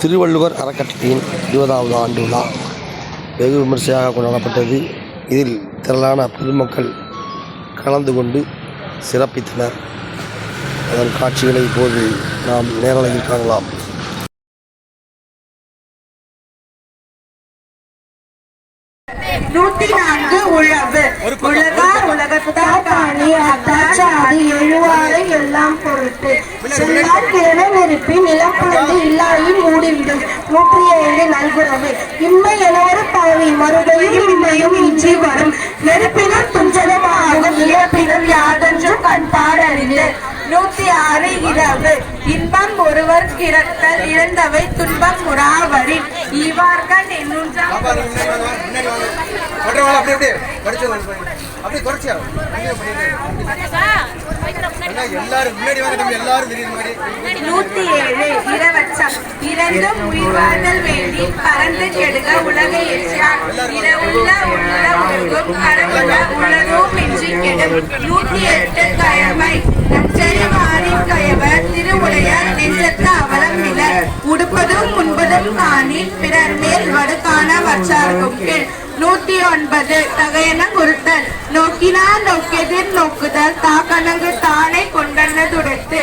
திருவள்ளுவர் அறக்கட்டளையின் 20வது ஆண்டு விழா வெகு விமர்சையாக கொண்டாடப்பட்டது. இதில் திரளான பொதுமக்கள் கலந்து கொண்டு சிறப்பித்தனர். அதன் காட்சிகளை இப்போது நாம் நேரலையில் காணலாம். உழவு உலகார் உலகத்தார் காணி அத்தாச்சாதி எழுவாரை எல்லாம் பொருட்டு செல்லார் கிரண நெருப்பி நிலப்புலந்து இல்லாயின் மூடிவிடும். 107 நல்குறவு இன்மை என ஒரு பழவி மறுபடியும் இன்மையும் இன்றி வரும் நெருப்பினும் துஞ்சனமாகும் இழப்பினும் யாதென்றும் கண்பாடறிந்து. 106 இரவு இன்பம் ஒருவர் கிடத்தல் இழந்தவை துன்பம் முறாவரின் ஈவார்கண் என்னுன்றாம் இரவச்சம் இரண்டும் உயிர்வாழ்தல் வேண்டி பறந்து கெடுக உலகை எச்சார் இரவுள்ள உள்ள உலகும் கரவுள்ள உலகும் இன்றி கெடும். 108 கயமை நச்சரிவாரின் கயவர் திருவுடையார் நெஞ்சத்து அவலம் நில உடுப்பதும் உண்பதும் காணில் பிறர் மேல் வடுக்கான வச்சார்க்கும் கீழ். 109 தகையன குறுத்தல் நோக்கினார் நோக்கெதிர் நோக்குதல் தாக்கணங்கு தானே கொண்டன துடைத்து